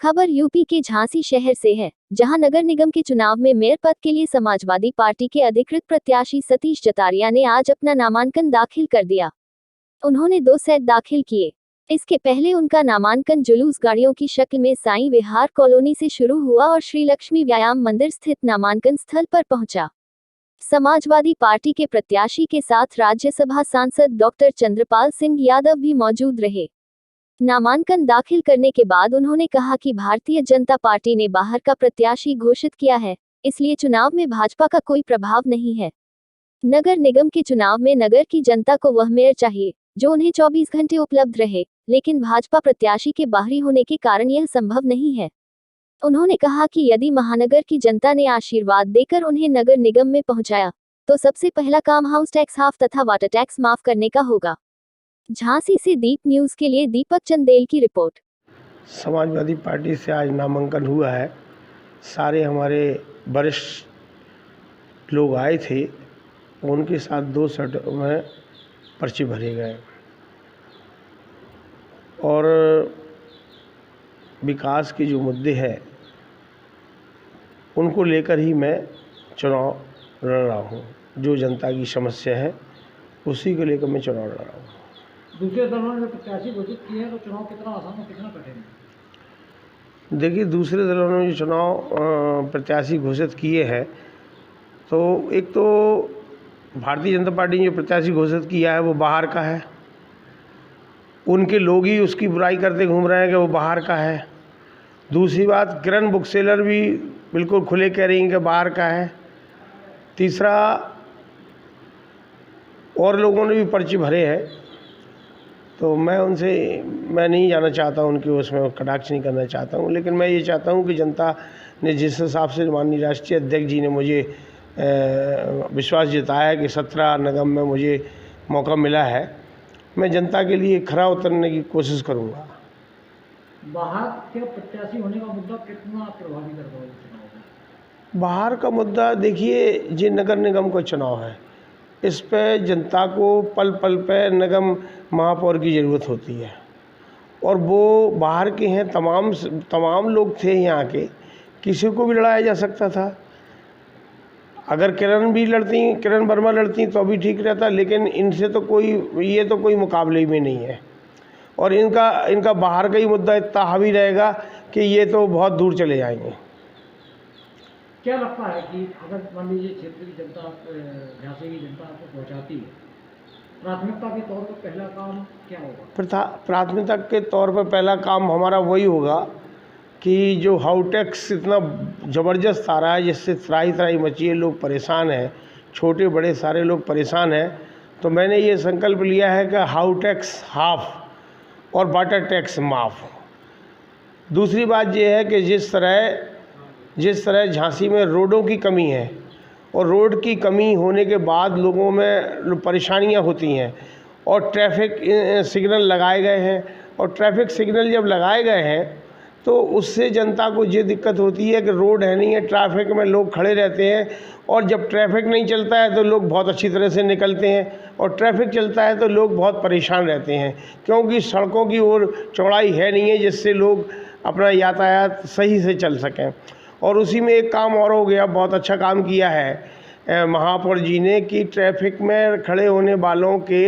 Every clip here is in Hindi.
खबर यूपी के झांसी शहर से है, जहां नगर निगम के चुनाव में मेयर पद के लिए समाजवादी पार्टी के अधिकृत प्रत्याशी सतीश जतारिया ने आज अपना नामांकन दाखिल कर दिया। उन्होंने 2 सेट दाखिल किए। इसके पहले उनका नामांकन जुलूस गाड़ियों की शक्ल में साईं विहार कॉलोनी से शुरू हुआ और श्री लक्ष्मी व्यायाम मंदिर स्थित नामांकन स्थल पर पहुंचा। समाजवादी पार्टी के प्रत्याशी के साथ राज्यसभा सांसद डॉक्टर चंद्रपाल सिंह यादव भी मौजूद रहे। नामांकन दाखिल करने के बाद उन्होंने कहा कि भारतीय जनता पार्टी ने बाहर का प्रत्याशी घोषित किया है, इसलिए चुनाव में भाजपा का कोई प्रभाव नहीं है। नगर निगम के चुनाव में नगर की जनता को वह मेयर चाहिए जो उन्हें 24 घंटे उपलब्ध रहे, लेकिन भाजपा प्रत्याशी के बाहरी होने के कारण यह संभव नहीं है। उन्होंने कहा कि यदि महानगर की जनता ने आशीर्वाद देकर उन्हें नगर निगम में पहुंचाया, तो सबसे पहला काम हाउस टैक्स हाफ तथा वाटर टैक्स माफ करने का होगा। झांसी से दीप न्यूज के लिए दीपक चंदेल की रिपोर्ट। समाजवादी पार्टी से आज नामांकन हुआ है। सारे हमारे वरिष्ठ लोग आए थे, उनके साथ 2 सेट में पर्चे भरे गए और विकास के जो मुद्दे हैं उनको लेकर ही मैं चुनाव लड़ रहा हूँ। जो जनता की समस्या है उसी को लेकर मैं चुनाव लड़ रहा हूँ। दूसरे दलों ने प्रत्याशी घोषित किए हैं, तो चुनाव कितना आसान और कितना कठिन है? देखिए, दूसरे दलों ने जो चुनाव प्रत्याशी घोषित किए हैं, तो एक तो भारतीय जनता पार्टी ने जो प्रत्याशी घोषित किया है वो बाहर का है। उनके लोग ही उसकी बुराई करते घूम रहे हैं कि वो बाहर का है। दूसरी बात, किरण बुक सेलर भी बिल्कुल खुले कह रही हैं कि बाहर का है। तीसरा, और लोगों ने भी पर्चे भरे हैं, तो मैं नहीं जाना चाहता उनके उसमें कटाक्ष नहीं करना चाहता हूँ, लेकिन मैं ये चाहता हूँ कि जनता ने जिस हिसाब से माननीय राष्ट्रीय अध्यक्ष जी ने मुझे विश्वास जताया कि 17 निगम में मुझे मौका मिला है, मैं जनता के लिए खरा उतरने की कोशिश करूँगा। बाहर के प्रत्याशी होने का मुद्दा कितना प्रभावी कर पाएगा चुनाव में? बाहर का मुद्दा देखिए, ये नगर निगम का चुनाव है, इस पे जनता को पल पल पे निगम महापौर की ज़रूरत होती है और वो बाहर के हैं। तमाम लोग थे यहाँ के, किसी को भी लड़ाया जा सकता था। अगर किरण वर्मा लड़ती तो भी ठीक रहता, लेकिन इनसे तो कोई मुकाबले में नहीं है और इनका बाहर का ही मुद्दा इतना हावी रहेगा कि ये तो बहुत दूर चले जाएंगे। क्या लगता है कि अगर मान लीजिए क्षेत्र की जनता, झांसी की जनता आपको पहुँचाती है, प्राथमिकता के तौर पर पहला काम क्या होगा? प्राथमिकता के तौर पर पहला काम हमारा वही होगा कि जो हाउस टैक्स इतना ज़बरदस्त आ रहा है, जिससे त्राही मची है, लोग परेशान हैं, छोटे बड़े सारे लोग परेशान हैं। तो मैंने ये संकल्प लिया है कि हाउस टैक्स हाफ और वाटर टैक्स माफ़। दूसरी बात ये है कि जिस तरह झांसी में रोडों की कमी है और रोड की कमी होने के बाद लोगों में परेशानियां होती हैं और ट्रैफिक सिग्नल लगाए गए हैं, और ट्रैफिक सिग्नल जब लगाए गए हैं तो उससे जनता को ये दिक्कत होती है कि रोड है नहीं है, ट्रैफिक में लोग खड़े रहते हैं और जब ट्रैफिक नहीं चलता है तो लोग बहुत अच्छी तरह से निकलते हैं और ट्रैफिक चलता है तो लोग बहुत परेशान रहते हैं, क्योंकि सड़कों की ओर चौड़ाई है नहीं है जिससे लोग अपना यातायात सही से चल सकें। और उसी में एक काम और हो गया, बहुत अच्छा काम किया है महापौर जी ने, कि ट्रैफिक में खड़े होने वालों के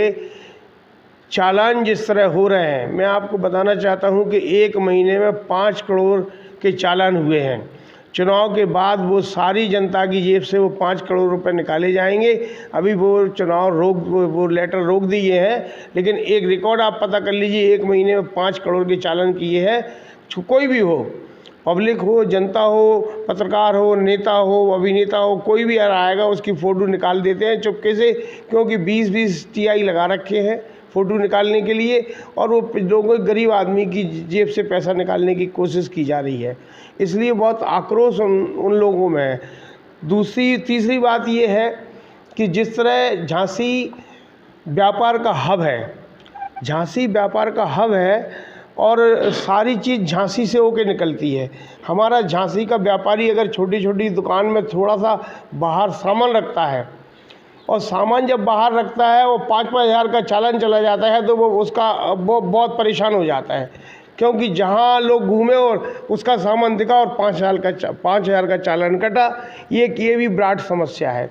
चालान जिस तरह हो रहे हैं, मैं आपको बताना चाहता हूं कि 1 महीने में 5 करोड़ के चालान हुए हैं। चुनाव के बाद वो सारी जनता की जेब से वो 5 करोड़ रुपए निकाले जाएंगे। अभी वो लेटर रोक दिए हैं, लेकिन एक रिकॉर्ड आप पता कर लीजिए, 1 महीने में 5 करोड़ के चालान किए हैं। कोई भी हो, पब्लिक हो, जनता हो, पत्रकार हो, नेता हो, अभिनेता हो, कोई भी आएगा उसकी फ़ोटो निकाल देते हैं चुपके से, क्योंकि 20-20 TI लगा रखे हैं फ़ोटो निकालने के लिए, और वो लोगों, गरीब आदमी की जेब से पैसा निकालने की कोशिश की जा रही है। इसलिए बहुत आक्रोश उन लोगों में है। तीसरी बात ये है कि जिस तरह झांसी व्यापार का हब है और सारी चीज़ झांसी से होके निकलती है। हमारा झांसी का व्यापारी अगर छोटी छोटी दुकान में थोड़ा सा बाहर सामान रखता है, और सामान जब बाहर रखता है वो 5-5 हज़ार का चालान चला जाता है, तो वो बहुत परेशान हो जाता है। क्योंकि जहाँ लोग घूमे और उसका सामान दिखा और 5,000 का चालान कटा, ये भी विराट समस्या है।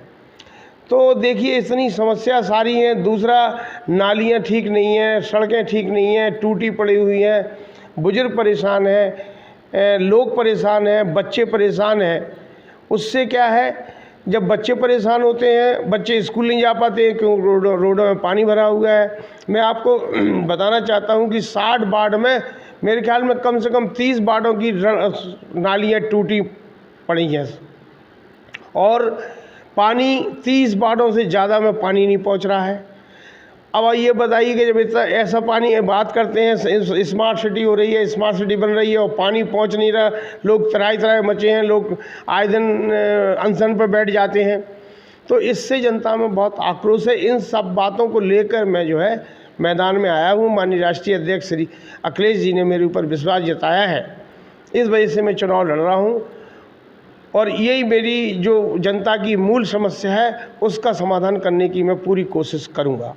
तो देखिए इतनी समस्या सारी हैं। दूसरा, नालियाँ ठीक नहीं हैं, सड़कें ठीक नहीं हैं, टूटी पड़ी हुई हैं, बुजुर्ग परेशान हैं, लोग परेशान हैं, बच्चे परेशान हैं। उससे क्या है, जब बच्चे परेशान होते हैं, बच्चे स्कूल नहीं जा पाते हैं क्योंकि रोडों में पानी भरा हुआ है। मैं आपको बताना चाहता हूं कि 60 वार्ड में मेरे ख्याल में कम से कम 30 वार्डों की नालियाँ टूटी पड़ी हैं और पानी 30 वार्डों से ज़्यादा में पानी नहीं पहुंच रहा है। अब ये बताइए कि जब इतना ऐसा पानी बात करते हैं, स्मार्ट सिटी हो रही है, स्मार्ट सिटी बन रही है और पानी पहुंच नहीं रहा, लोग त्राही मचे हैं, लोग आए दिन अनशन पर बैठ जाते हैं। तो इससे जनता में बहुत आक्रोश है। इन सब बातों को लेकर मैं जो है मैदान में आया हूँ। माननीय राष्ट्रीय अध्यक्ष श्री अखिलेश जी ने मेरे ऊपर विश्वास जताया है, इस वजह से मैं चुनाव लड़ रहा हूँ और यही मेरी जो जनता की मूल समस्या है उसका समाधान करने की मैं पूरी कोशिश करूँगा।